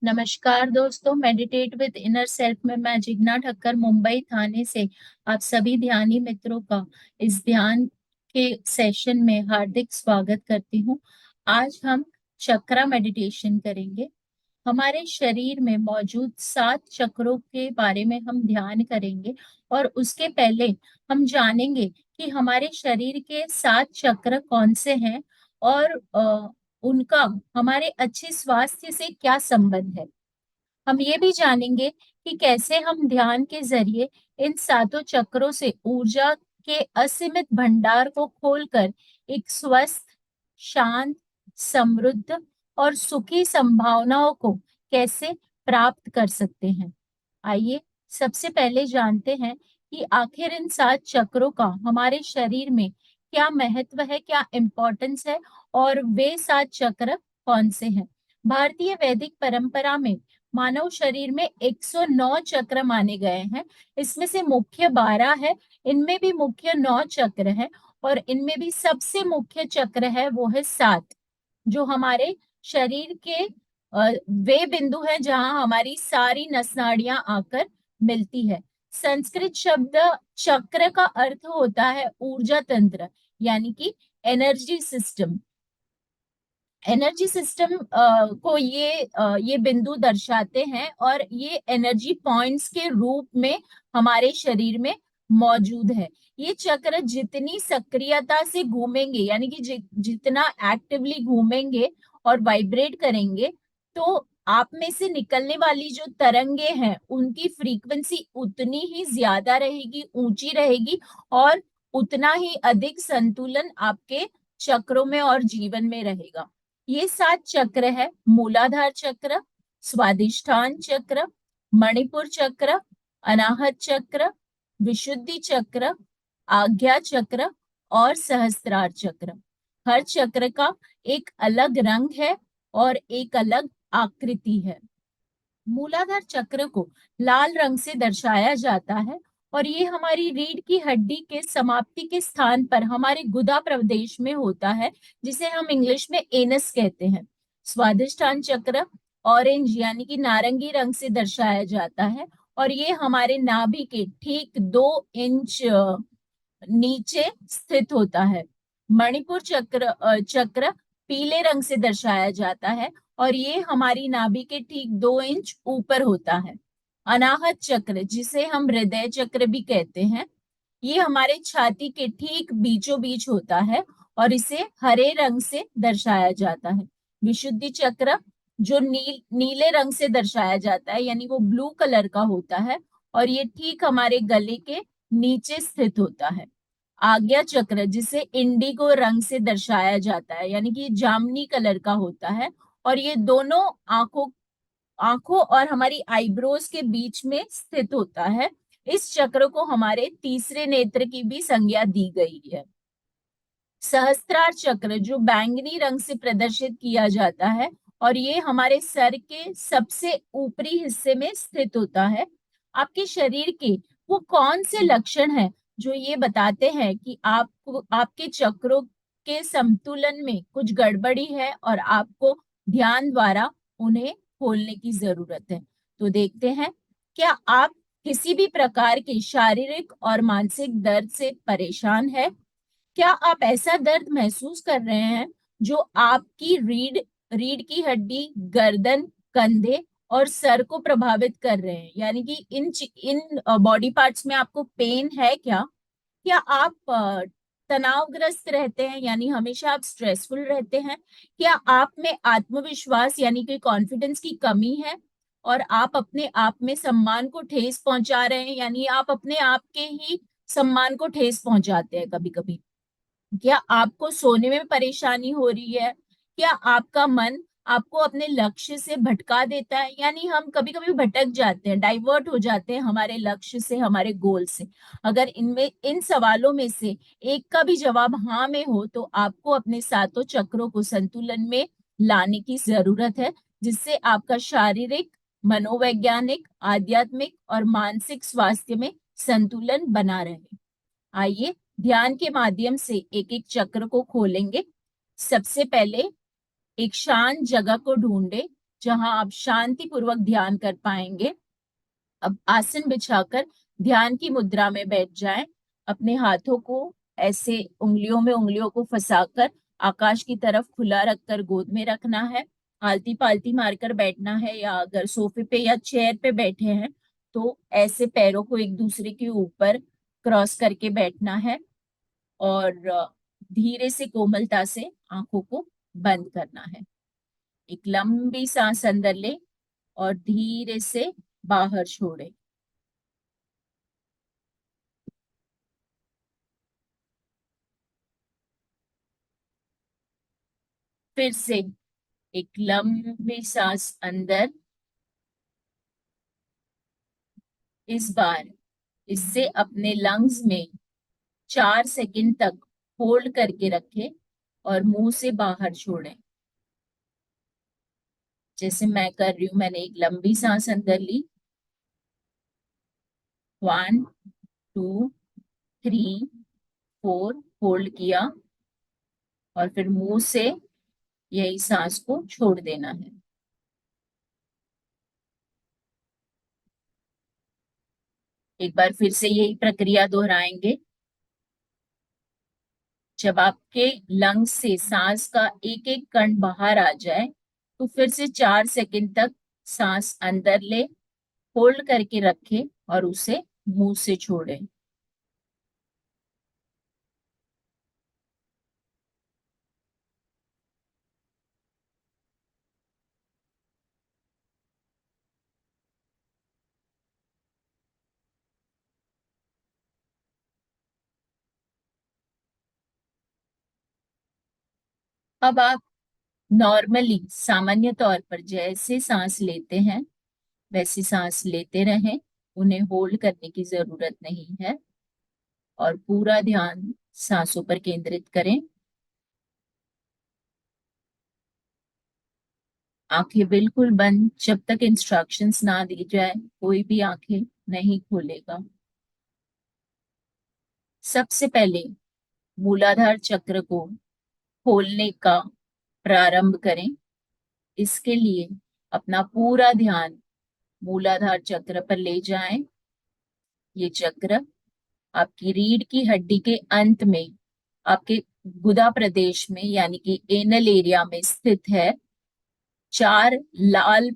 नमस्कार दोस्तों, meditate with inner self में मैं जिग्ना ठक्कर मुंबई थाने से आप सभी ध्यानी मित्रों का इस ध्यान के सेशन में हार्दिक स्वागत करती हूँ। आज हम चक्रा मेडिटेशन करेंगे। हमारे शरीर में मौजूद 7 चक्रों के बारे में हम ध्यान करेंगे और उसके पहले हम जानेंगे कि हमारे शरीर के 7 चक्र कौन से हैं और उनका हमारे अच्छे स्वास्थ्य से क्या संबंध है। हम ये भी जानेंगे कि कैसे हम ध्यान के जरिए इन 7 चक्रों से ऊर्जा के असीमित भंडार को खोलकर एक स्वस्थ, शांत, समृद्ध और सुखी संभावनाओं को कैसे प्राप्त कर सकते हैं। आइए सबसे पहले जानते हैं कि आखिर इन 7 चक्रों का हमारे शरीर में क्या महत्व है, क्या इम्पोर्टेंस है और वे 7 चक्र कौन से हैं। भारतीय वैदिक परंपरा में मानव शरीर में 109 चक्र माने गए हैं। इसमें से मुख्य 12 है, इनमें भी मुख्य 9 चक्र है और इनमें भी सबसे मुख्य चक्र है वो है 7, जो हमारे शरीर के वे बिंदु हैं जहां हमारी सारी नस नाड़ियां आकर मिलती है। संस्कृत शब्द चक्र का अर्थ होता है ऊर्जा तंत्र, यानी कि एनर्जी सिस्टम। एनर्जी सिस्टम को ये बिंदु दर्शाते हैं और ये एनर्जी पॉइंट्स के रूप में हमारे शरीर में मौजूद है। ये चक्र जितनी सक्रियता से घूमेंगे, यानी कि जितना एक्टिवली घूमेंगे और वाइब्रेट करेंगे, तो आप में से निकलने वाली जो तरंगे हैं उनकी फ्रीक्वेंसी उतनी ही ज्यादा रहेगी, ऊंची रहेगी और उतना ही अधिक संतुलन आपके चक्रों में और जीवन में रहेगा। ये 7 चक्र है: मूलाधार चक्र, स्वादिष्ठान चक्र, मणिपुर चक्र, अनाहत चक्र, विशुद्धि चक्र, आज्ञा चक्र और सहस्त्रार चक्र। हर चक्र का एक अलग रंग है और एक अलग आकृति है। मूलाधार चक्र को लाल रंग से दर्शाया जाता है और ये हमारी रीढ़ की हड्डी के समाप्ति के स्थान पर हमारे गुदा प्रदेश में होता है, जिसे हम इंग्लिश में एनस कहते हैं। स्वादिष्ठान चक्र ऑरेंज यानी कि नारंगी रंग से दर्शाया जाता है और ये हमारे नाभि के ठीक 2 इंच नीचे स्थित होता है। मणिपुर चक्र पीले रंग से दर्शाया जाता है और ये हमारी नाभि के ठीक 2 इंच ऊपर होता है। अनाहत चक्र, जिसे हम हृदय चक्र भी कहते हैं, ये हमारे छाती के ठीक बीचों बीच होता है और इसे हरे रंग से दर्शाया जाता है। विशुद्धि चक्र जो नीले रंग से दर्शाया जाता है, यानी वो ब्लू कलर का होता है और ये ठीक हमारे गले के नीचे स्थित होता है। आज्ञा चक्र, जिसे इंडिगो रंग से दर्शाया जाता है, यानी कि जामनी कलर का होता है और ये दोनों आंखों आंखों और हमारी आईब्रोज के बीच में स्थित होता है। इस चक्र को हमारे तीसरे नेत्र की भी संज्ञा दी गई है। सहस्त्रार चक्र जो बैंगनी रंग से प्रदर्शित किया जाता है और ये हमारे सर के सबसे ऊपरी हिस्से में स्थित होता है। आपके शरीर के वो कौन से लक्षण हैं जो ये बताते हैं कि आपको आपके चक्रों के संतुलन में कुछ गड़बड़ी है और आपको ध्यान द्वारा उन्हें खोलने की जरूरत है। तो देखते हैं, क्या आप किसी भी प्रकार के शारीरिक और मानसिक दर्द से परेशान है? क्या आप ऐसा दर्द महसूस कर रहे हैं जो आपकी रीढ़ की हड्डी, गर्दन, कंधे और सर को प्रभावित कर रहे हैं, यानी कि इन बॉडी पार्ट्स में आपको पेन है क्या? क्या आप तनावग्रस्त रहते हैं, यानी हमेशा आप स्ट्रेसफुल रहते हैं? क्या आप में आत्मविश्वास यानी कि कॉन्फिडेंस की कमी है और आप अपने आप में सम्मान को ठेस पहुंचा रहे हैं, यानी आप अपने आप के ही सम्मान को ठेस पहुंचाते हैं कभी कभी? क्या आपको सोने में परेशानी हो रही है? क्या आपका मन आपको अपने लक्ष्य से भटका देता है, यानी हम कभी कभी भटक जाते हैं, डाइवर्ट हो जाते हैं हमारे लक्ष्य से, हमारे गोल से? अगर इन सवालों में से एक का भी जवाब हाँ में हो तो आपको अपने 7 चक्रों को संतुलन में लाने की जरूरत है, जिससे आपका शारीरिक, मनोवैज्ञानिक, आध्यात्मिक और मानसिक स्वास्थ्य में संतुलन बना रहे। आइए ध्यान के माध्यम से एक एक चक्र को खोलेंगे। सबसे पहले एक शांत जगह को ढूंढे जहां आप शांति पूर्वक ध्यान कर पाएंगे। अब आसन बिछाकर ध्यान की मुद्रा में बैठ जाएं। अपने हाथों को ऐसे उंगलियों में उंगलियों को फंसाकर आकाश की तरफ खुला रखकर गोद में रखना है। आलती पालती मारकर बैठना है, या अगर सोफे पे या चेयर पे बैठे हैं तो ऐसे पैरों को एक दूसरे के ऊपर क्रॉस करके बैठना है। और धीरे से कोमलता से आंखों को बंद करना है। एक लंबी सांस अंदर ले और धीरे से बाहर छोड़े। फिर से एक लंबी सांस अंदर। इस बार इससे अपने लंग्स में 4 सेकंड तक होल्ड करके रखें और मुंह से बाहर छोड़ें। जैसे मैं कर रही हूं, मैंने एक लंबी सांस अंदर ली। 1 2 3 4 होल्ड किया और फिर मुंह से यही सांस को छोड़ देना है। एक बार फिर से यही प्रक्रिया दोहराएंगे। जब आपके लंग्स से सांस का एक एक कण बाहर आ जाए तो फिर से 4 सेकंड तक सांस अंदर ले, होल्ड करके रखें और उसे मुंह से छोड़ें। अब आप नॉर्मली सामान्य तौर पर जैसे सांस लेते हैं वैसी सांस लेते रहें। उन्हें होल्ड करने की जरूरत नहीं है और पूरा ध्यान सांसों पर केंद्रित करें। आंखें बिल्कुल बंद, जब तक इंस्ट्रक्शंस ना दी जाए कोई भी आंखें नहीं खोलेगा। सबसे पहले मूलाधार चक्र को खोलने का प्रारंभ करें। इसके लिए अपना पूरा ध्यान मूलाधार चक्र पर ले जाएं। ये चक्र आपकी रीढ़ की हड्डी के अंत में, आपके गुदा प्रदेश में यानी कि एनल एरिया में स्थित है। 4 लाल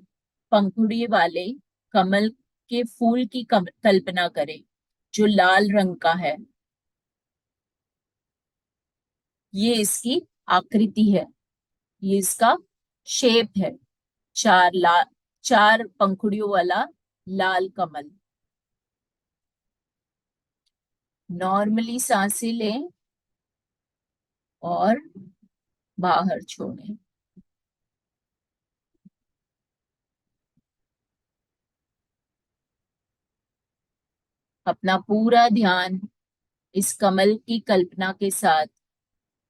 पंखुड़ी वाले कमल के फूल की कल्पना करें जो लाल रंग का है। ये इसकी आकृति है, ये इसका शेप है। 4 पंखुड़ियों वाला लाल कमल। नॉर्मली सांसें लें और बाहर छोड़ें। अपना पूरा ध्यान इस कमल की कल्पना के साथ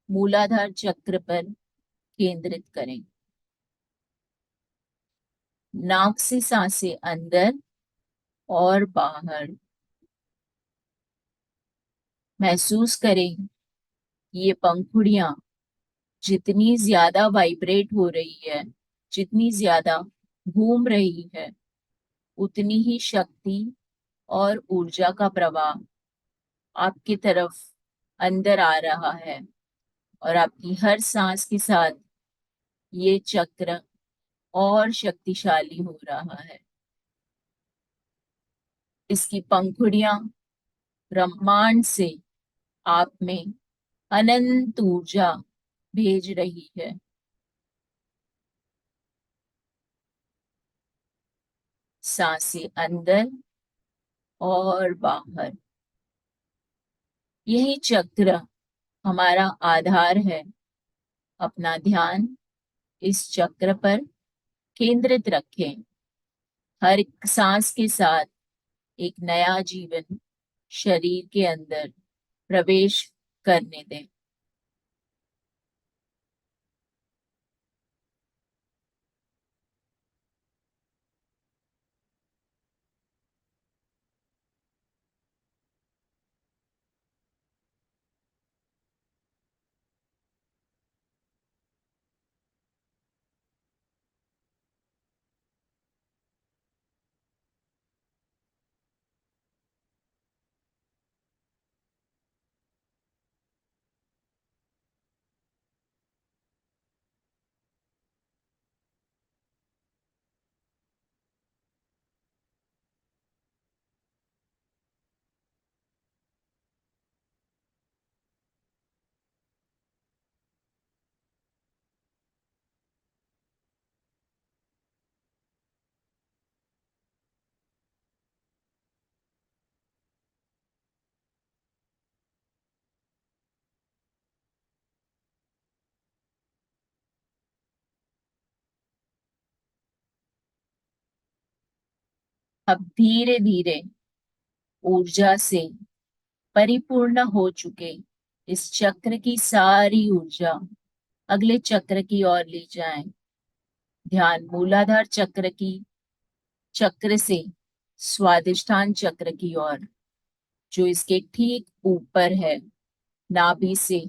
मूलाधार चक्र पर केंद्रित करें। नाक से सांसें अंदर और बाहर। महसूस करें ये पंखुड़ियां जितनी ज्यादा वाइब्रेट हो रही है, जितनी ज्यादा घूम रही है, उतनी ही शक्ति और ऊर्जा का प्रवाह आपकी तरफ अंदर आ रहा है। और आपकी हर सांस के साथ ये चक्र और शक्तिशाली हो रहा है। इसकी पंखुड़ियां ब्रह्मांड से आप में अनंत ऊर्जा भेज रही है। सांसें अंदर और बाहर। यही चक्र हमारा आधार है। अपना ध्यान इस चक्र पर केंद्रित रखें। हर एक सांस के साथ एक नया जीवन शरीर के अंदर प्रवेश करने दें। अब धीरे धीरे ऊर्जा से परिपूर्ण हो चुके इस चक्र की सारी ऊर्जा अगले चक्र की ओर ले जाएं। ध्यान मूलाधार चक्र से स्वादिष्ठान चक्र की ओर, जो इसके ठीक ऊपर है, नाभि से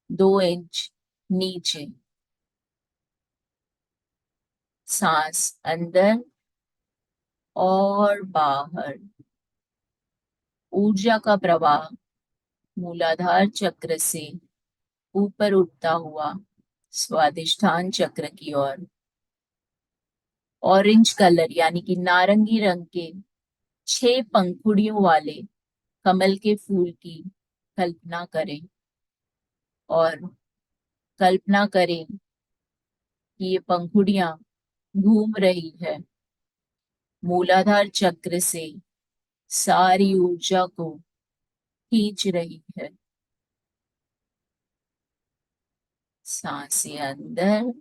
2 इंच नीचे। सांस अंदर और बाहर। ऊर्जा का प्रवाह मूलाधार चक्र से ऊपर उठता हुआ स्वादिष्ठान चक्र की ओर। ऑरेंज कलर यानी कि नारंगी रंग के 6 पंखुड़ियों वाले कमल के फूल की कल्पना करें, और कल्पना करें कि ये पंखुड़ियां घूम रही है, मूलाधार चक्र से सारी ऊर्जा को खींच रही है। सांसें अंदर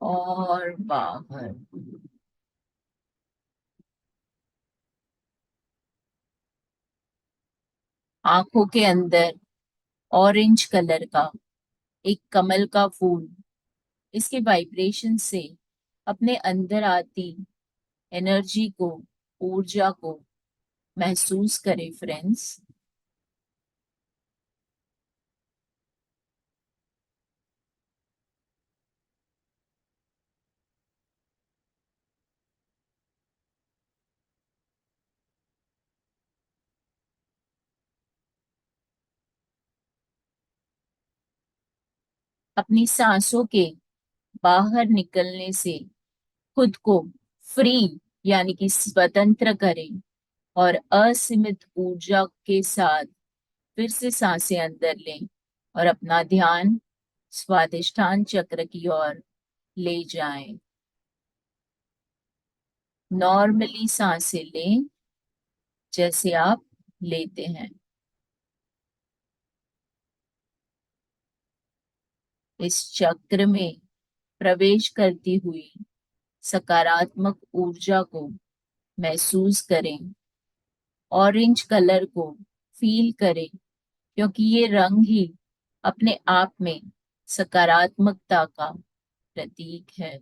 और बाहर। आंखों के अंदर ऑरेंज कलर का एक कमल का फूल, इसके वाइब्रेशन से अपने अंदर आती एनर्जी को, ऊर्जा को महसूस करें फ्रेंड्स। अपनी सांसों के बाहर निकलने से खुद को फ्री यानी कि स्वतंत्र करें, और असीमित ऊर्जा के साथ फिर से सांसें अंदर लें और अपना ध्यान स्वादिष्ठान चक्र की ओर ले जाएं। नॉर्मली सांसें लें जैसे आप लेते हैं। इस चक्र में प्रवेश करती हुई सकारात्मक ऊर्जा को महसूस करें। ऑरेंज कलर को फील करें, क्योंकि ये रंग ही अपने आप में सकारात्मकता का प्रतीक है।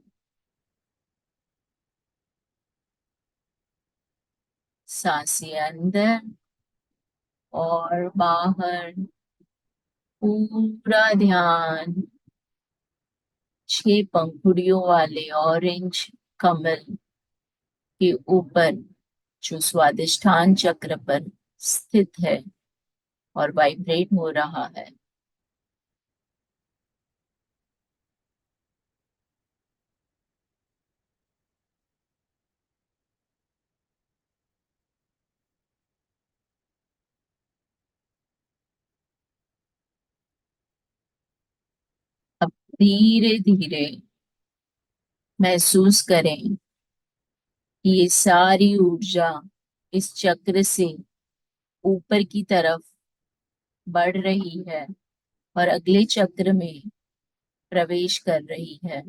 सांसें अंदर और बाहर। पूरा ध्यान 6 पंखुड़ियों वाले ऑरेंज कमल के ऊपर, जो स्वादिष्ठान चक्र पर स्थित है और वाइब्रेट हो रहा है। अब धीरे धीरे महसूस करें कि ये सारी ऊर्जा इस चक्र से ऊपर की तरफ बढ़ रही है और अगले चक्र में प्रवेश कर रही है।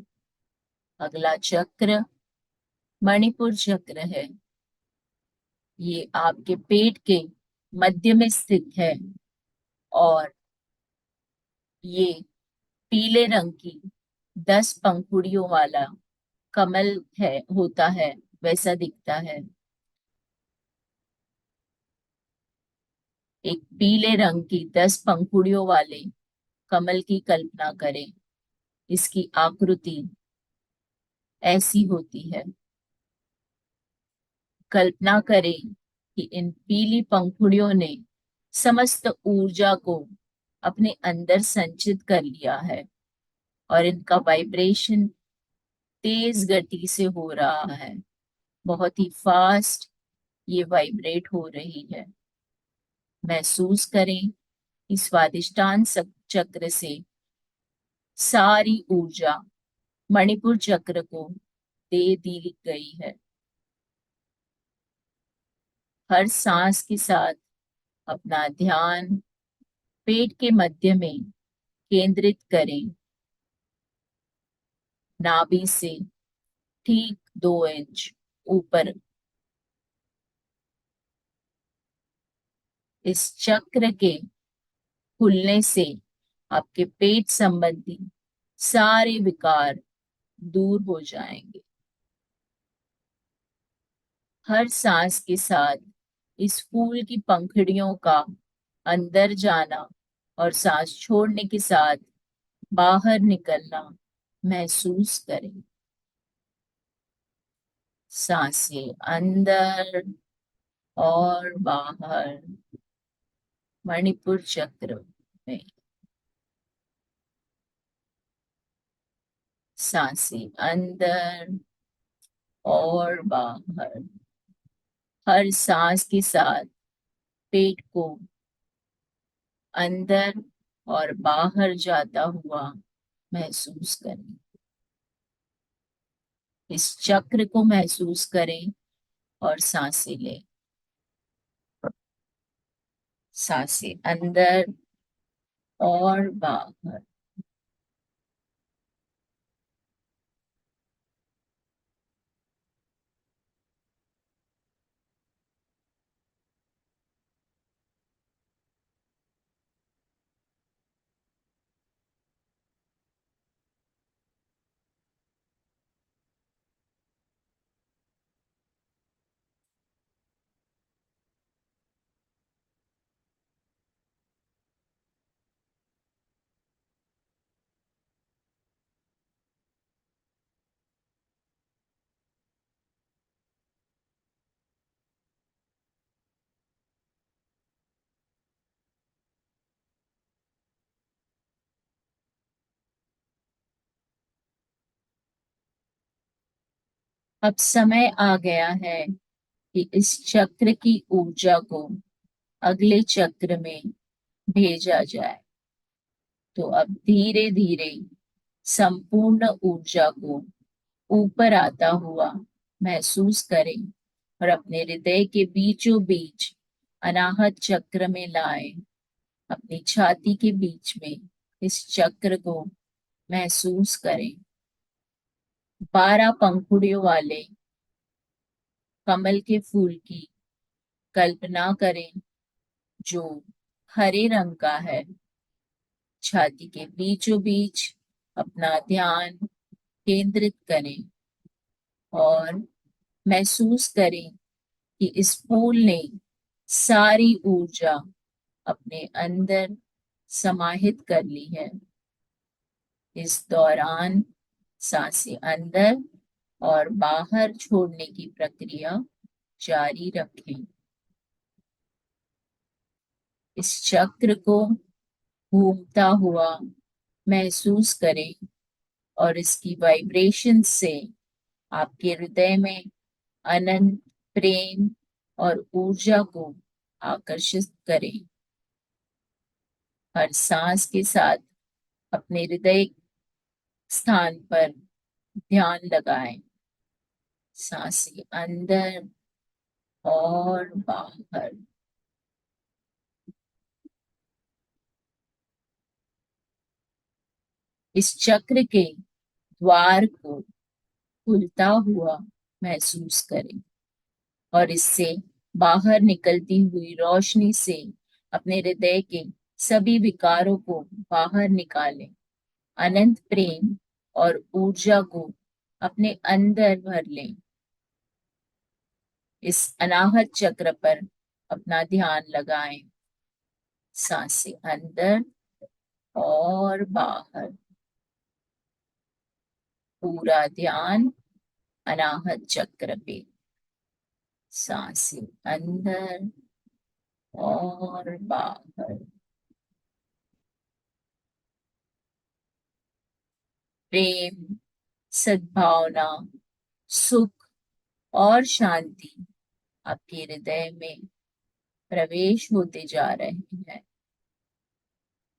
अगला चक्र मणिपुर चक्र है। ये आपके पेट के मध्य में स्थित है, और ये पीले रंग की 10 पंखुड़ियों वाला कमल है, होता है, वैसा दिखता है। एक पीले रंग की 10 पंखुड़ियों वाले कमल की कल्पना करें। इसकी आकृति ऐसी होती है। कल्पना करें कि इन पीली पंखुड़ियों ने समस्त ऊर्जा को अपने अंदर संचित कर लिया है, और इनका वाइब्रेशन तेज गति से हो रहा है। बहुत ही फास्ट ये वाइब्रेट हो रही है। महसूस करें कि स्वादिष्टान चक्र से सारी ऊर्जा मणिपुर चक्र को दे दी गई है। हर सांस के साथ अपना ध्यान पेट के मध्य में केंद्रित करें। नाभि से ठीक 2 इंच ऊपर। इस चक्र के खुलने से आपके पेट संबंधी सारे विकार दूर हो जाएंगे। हर सांस के साथ इस फूल की पंखुड़ियों का अंदर जाना और सांस छोड़ने के साथ बाहर निकलना महसूस करें। सांसें अंदर और बाहर मणिपुर चक्र में। सांसें अंदर और बाहर। हर सांस के साथ पेट को अंदर और बाहर जाता हुआ महसूस करें। इस चक्र को महसूस करें और सांसें लें। सांसें अंदर और बाहर। अब समय आ गया है कि इस चक्र की ऊर्जा को अगले चक्र में भेजा जाए। तो अब धीरे धीरे संपूर्ण ऊर्जा को ऊपर आता हुआ महसूस करें और अपने हृदय के बीचों बीच अनाहत चक्र में लाएं। अपनी छाती के बीच में इस चक्र को महसूस करें। 12 पंखुड़ियों वाले कमल के फूल की कल्पना करें जो हरे रंग का है। छाती के बीचों बीच अपना ध्यान केंद्रित करें और महसूस करें कि इस फूल ने सारी ऊर्जा अपने अंदर समाहित कर ली है। इस दौरान सांसें अंदर और बाहर छोड़ने की प्रक्रिया जारी रखें। इस चक्र को घूमता हुआ महसूस करें और इसकी वाइब्रेशन से आपके हृदय में अनंत प्रेम और ऊर्जा को आकर्षित करें। हर सांस के साथ अपने हृदय स्थान पर ध्यान लगाएं। सांसें अंदर और बाहर। इस चक्र के द्वार को खुलता हुआ महसूस करें और इससे बाहर निकलती हुई रोशनी से अपने हृदय के सभी विकारों को बाहर निकालें। अनंत प्रेम और ऊर्जा को अपने अंदर भर लें। इस अनाहत चक्र पर अपना ध्यान लगाएं। सांसें अंदर और बाहर। पूरा ध्यान अनाहत चक्र पे। सांसें अंदर और बाहर। प्रेम, सद्भावना, सुख और शांति आपके हृदय में प्रवेश होते जा रहे हैं।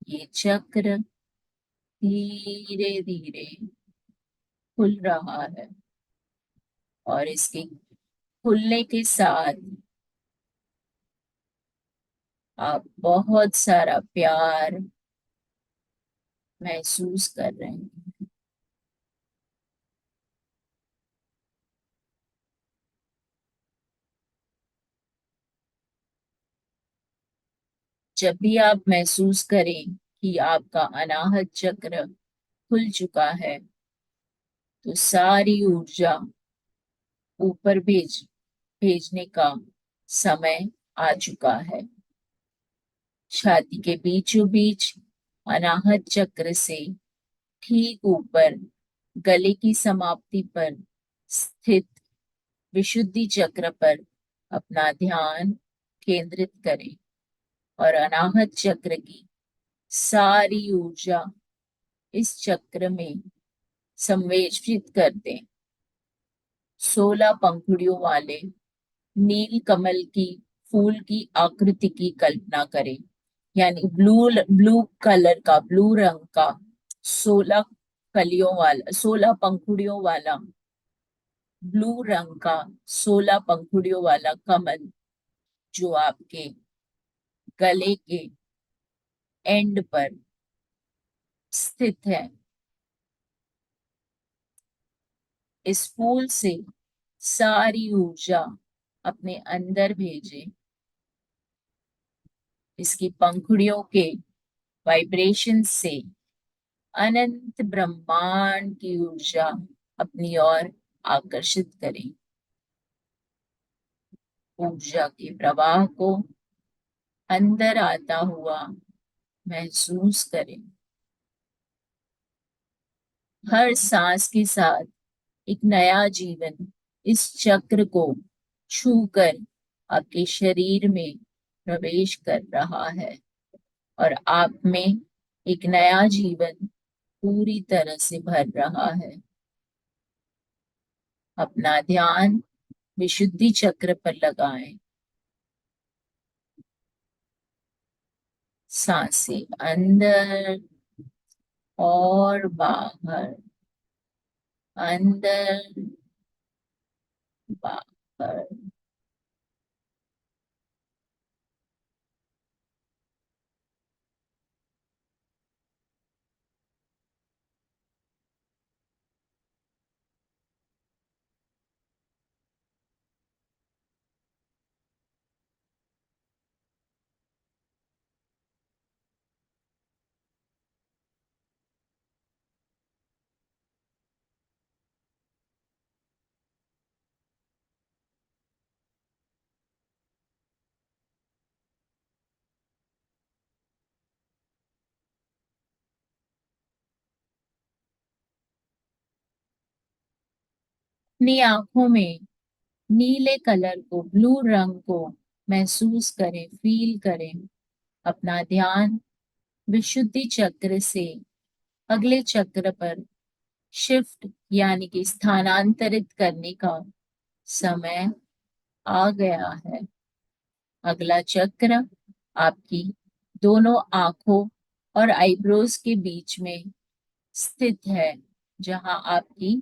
ये चक्र धीरे धीरे खुल रहा है और इसके खुलने के साथ आप बहुत सारा प्यार महसूस कर रहे हैं। जब भी आप महसूस करें कि आपका अनाहत चक्र खुल चुका है, तो सारी ऊर्जा ऊपर भेजने का समय आ चुका है। छाती के बीचों बीच अनाहत चक्र से ठीक ऊपर गले की समाप्ति पर स्थित विशुद्धि चक्र पर अपना ध्यान केंद्रित करें और अनाहत चक्र की सारी ऊर्जा इस चक्र में संवेशित कर दें। 16 पंखुड़ियों वाले नील कमल की फूल की आकृति की कल्पना करें, यानी ब्लू ब्लू कलर का, ब्लू रंग का 16 कलियों वाला, 16 पंखुड़ियों वाला, ब्लू रंग का 16 पंखुड़ियों वाला कमल जो आपके गले के एंड पर स्थित है। इस फूल से सारी ऊर्जा अपने अंदर भेजें। इसकी पंखुड़ियों के वाइब्रेशन से अनंत ब्रह्मांड की ऊर्जा अपनी ओर आकर्षित करें। ऊर्जा के प्रवाह को अंदर आता हुआ महसूस करें। हर सांस के साथ एक नया जीवन इस चक्र को छूकर आपके शरीर में प्रवेश कर रहा है और आप में एक नया जीवन पूरी तरह से भर रहा है। अपना ध्यान विशुद्धि चक्र पर लगाएं। सांसें अंदर और बाहर, अंदर बाहर। अपनी आंखों में नीले कलर को, ब्लू रंग को महसूस करें, फील करें। अपना ध्यान विशुद्धि चक्र से अगले चक्र पर शिफ्ट यानी कि स्थानांतरित करने का समय आ गया है। अगला चक्र आपकी दोनों आंखों और आईब्रोज के बीच में स्थित है, जहां आपकी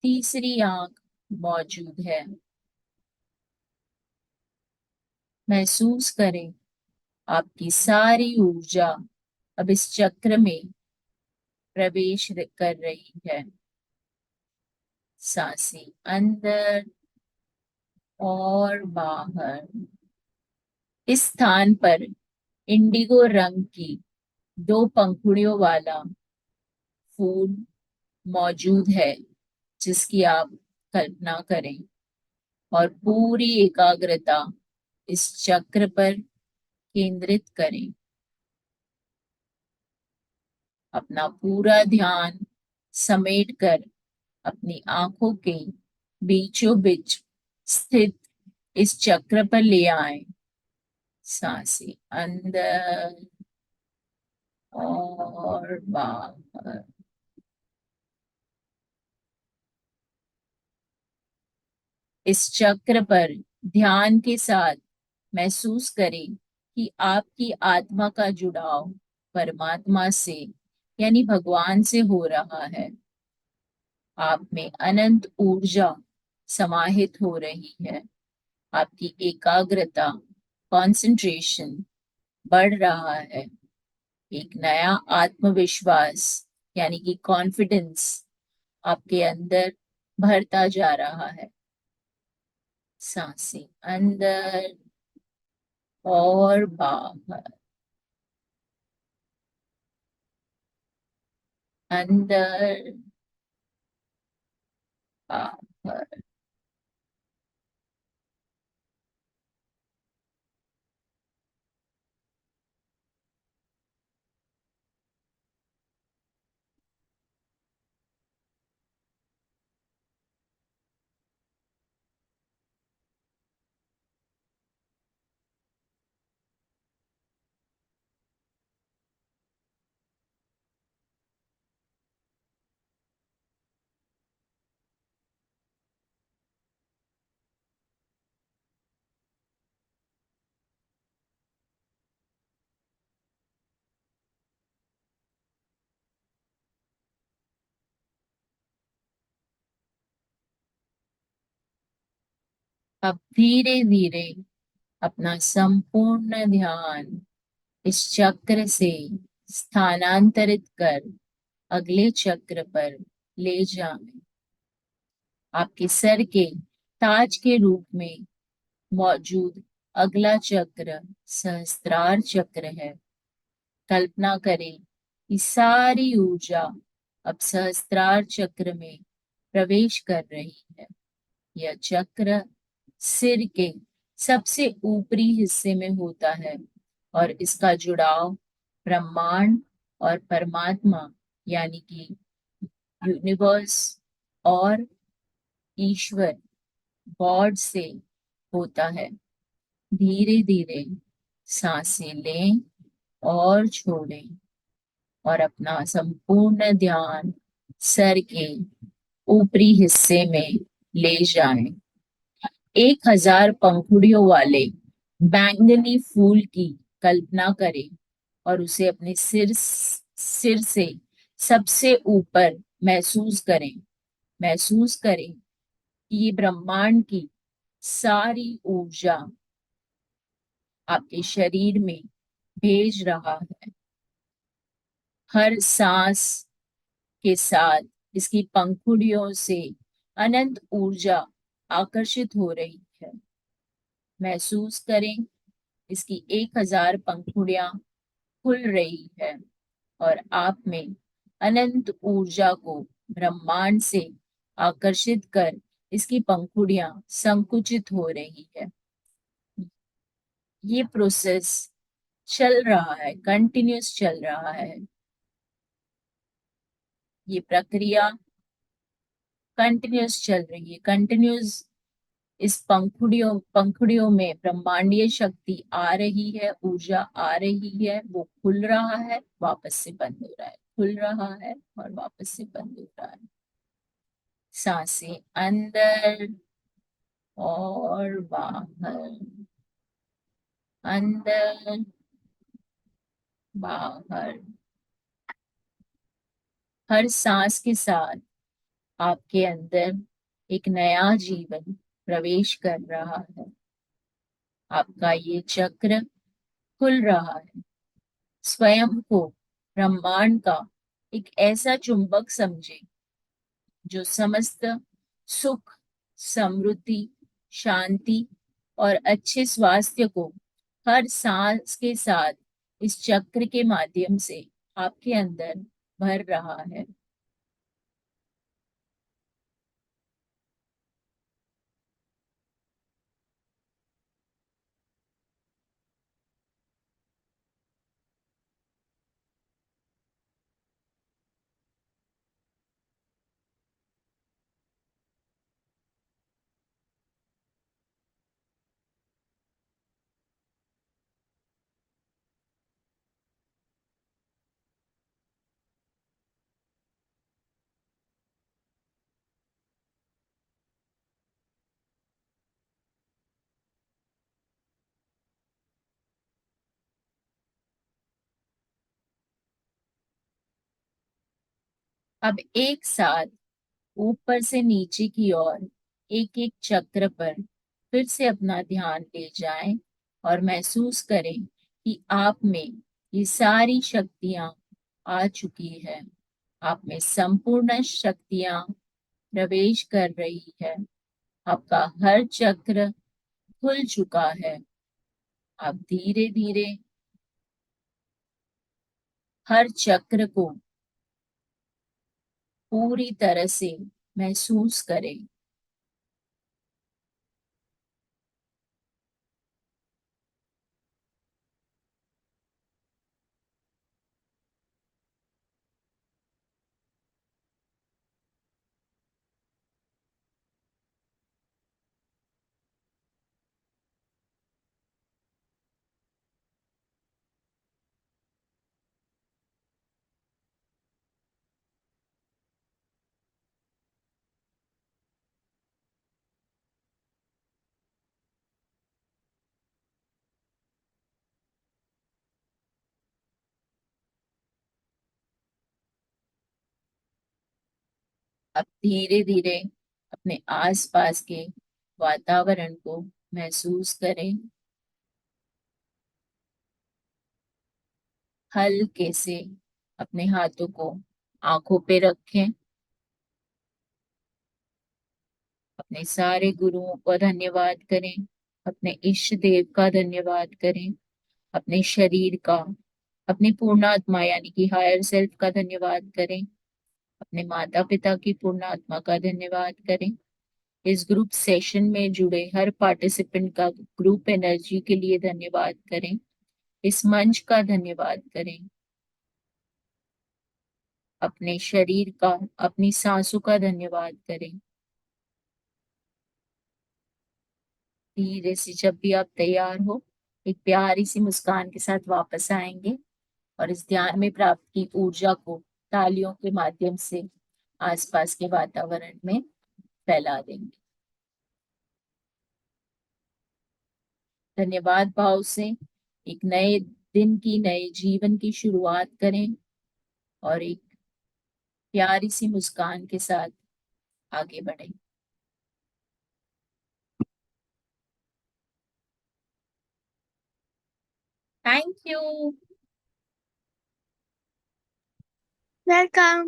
तीसरी आंख मौजूद है। महसूस करें आपकी सारी ऊर्जा अब इस चक्र में प्रवेश कर रही है। सांसें अंदर और बाहर। इस स्थान पर इंडिगो रंग की 2 पंखुड़ियों वाला फूल मौजूद है, जिसकी आप कल्पना करें और पूरी एकाग्रता इस चक्र पर केंद्रित करें। अपना पूरा ध्यान समेट कर अपनी आंखों के बीचों बीच स्थित इस चक्र पर ले आए। सांसें अंदर और बाहर। इस चक्र पर ध्यान के साथ महसूस करें कि आपकी आत्मा का जुड़ाव परमात्मा से यानी भगवान से हो रहा है। आप में अनंत ऊर्जा समाहित हो रही है। आपकी एकाग्रता, कंसंट्रेशन बढ़ रहा है। एक नया आत्मविश्वास यानी कि कॉन्फिडेंस आपके अंदर भरता जा रहा है। सांसें अंदर और बाहर। अंदर, बाहर। अब धीरे धीरे अपना संपूर्ण ध्यान इस चक्र से स्थानांतरित कर अगले चक्र पर ले जाएं। आपके सर के ताज के रूप में मौजूद अगला चक्र सहस्त्रार चक्र है। कल्पना करें कि सारी ऊर्जा अब सहस्त्रार चक्र में प्रवेश कर रही है। यह चक्र सिर के सबसे ऊपरी हिस्से में होता है और इसका जुड़ाव ब्रह्मांड और परमात्मा यानी कि यूनिवर्स और ईश्वर, गॉड से होता है। धीरे धीरे सांसें लें और छोड़ें और अपना संपूर्ण ध्यान सर के ऊपरी हिस्से में ले जाएं। 1000 पंखुड़ियों वाले बैंगनी फूल की कल्पना करें और उसे अपने सिर से सबसे ऊपर महसूस करें। महसूस करें कि ये ब्रह्मांड की सारी ऊर्जा आपके शरीर में भेज रहा है। हर सांस के साथ इसकी पंखुड़ियों से अनंत ऊर्जा आकर्षित हो रही है। महसूस करें इसकी 1000 पंखुड़ियां खुल रही है और आप में अनंत ऊर्जा को ब्रह्मांड से आकर्षित कर इसकी पंखुड़ियां संकुचित हो रही है। ये प्रोसेस चल रहा है, कंटिन्यूस चल रहा है। ये प्रक्रिया कंटिन्यूस चल रही है, कंटिन्यूस। इस पंखुड़ियों में ब्रह्मांडीय शक्ति आ रही है, ऊर्जा आ रही है, वो खुल रहा है, वापस से बंद हो रहा है, खुल रहा है और वापस से बंद हो रहा है। सांसें अंदर और बाहर, अंदर बाहर। हर सांस के साथ आपके अंदर एक नया जीवन प्रवेश कर रहा है। आपका ये चक्र खुल रहा है। स्वयं को ब्रह्मांड का एक ऐसा चुंबक समझे जो समस्त सुख, समृद्धि, शांति और अच्छे स्वास्थ्य को हर सांस के साथ इस चक्र के माध्यम से आपके अंदर भर रहा है। अब एक साथ ऊपर से नीचे की ओर एक एक चक्र पर फिर से अपना ध्यान ले जाएं और महसूस करें कि आप में ये सारी शक्तियां आ चुकी है। आप में संपूर्ण शक्तियां प्रवेश कर रही है। आपका हर चक्र खुल चुका है। आप धीरे धीरे हर चक्र को पूरी तरह से महसूस करें। अब धीरे धीरे अपने आसपास के वातावरण को महसूस करें। हल्के से अपने हाथों को आंखों पे रखें। अपने सारे गुरुओं का धन्यवाद करें। अपने इष्ट देव का धन्यवाद करें। अपने शरीर का, अपनी पूर्णात्मा यानी कि हायर सेल्फ का धन्यवाद करें। अपने माता पिता की पूर्णात्मा का धन्यवाद करें। इस ग्रुप सेशन में जुड़े हर पार्टिसिपेंट का ग्रुप एनर्जी के लिए धन्यवाद करें। इस मंच का धन्यवाद करें। अपने शरीर का, अपनी सांसों का धन्यवाद करें। धीरे से जब भी आप तैयार हो, एक प्यारी सी मुस्कान के साथ वापस आएंगे और इस ध्यान में प्राप्त की ऊर्जा को तालियों के माध्यम से आसपास के वातावरण में फैला देंगे। धन्यवाद भाव से एक नए दिन की, नए जीवन की शुरुआत करें और एक प्यारी सी मुस्कान के साथ आगे बढ़ें। Thank you. वेलकम।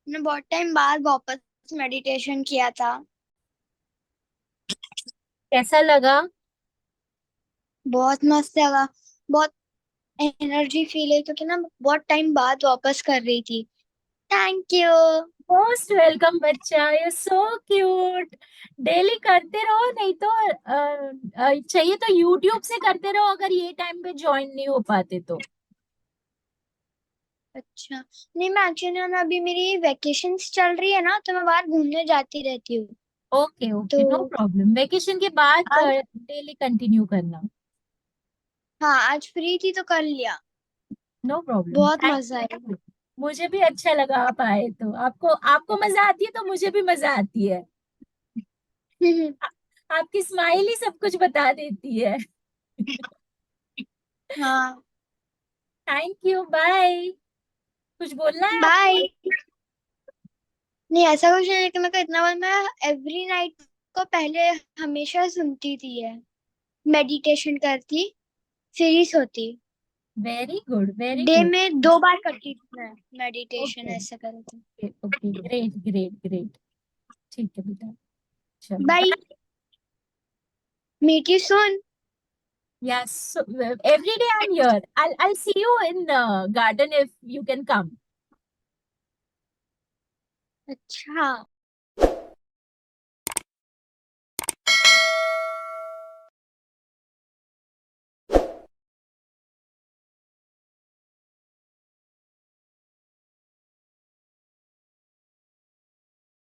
मैंने बहुत टाइम बाद वापस मेडिटेशन किया था। कैसा लगा? बहुत मस्त लगा। बहुत एनर्जी फील है क्योंकि ना बहुत टाइम बाद वापस कर रही थी। Thank you. मोस्ट वेलकम बच्चा, यू सो क्यूट। डेली करते रहो, नहीं तो चाहिए तो यूट्यूब से करते रहो अगर ये टाइम पे ज्वाइन नहीं हो पाते तो। अच्छा, नहीं मैं एक्चुअली ना अभी मेरी वेकेशंस चल रही है ना, तो मैं बाहर घूमने जाती रहती हूँ। ओके तो ओके, नो प्रॉब्लम। वेकेशन के बाद आज, डेली कंटिन्यू करना। हाँ आज फ्री थी तो कर लिया। नो प्रॉब्लम, बहुत थैंक मजा आया। यू। मुझे भी अच्छा लगा आप आए तो। आपको आपको मजा आती है तो मुझे भी मजा आती है। आपकी स्माइल ही सब कुछ बता देती है। हाँ, थैंक यू, बाय। कुछ बोलना है आपको? बाय। नहीं ऐसा कुछ नहीं, लेकिन मेरे को इतना मैं एवरी नाइट को पहले हमेशा सुनती थी है, मेडिटेशन करती फिर ही सोती। Very good, very day good. में 2 बार करती थी मैं मेडिटेशन, ओके ऐसा करती। Okay, great great great. ठीक है बेटा, चलो bye. Bye. Meet you soon. Yes, so, every day I'm here. I'll see you in the garden if you can come. अच्छा।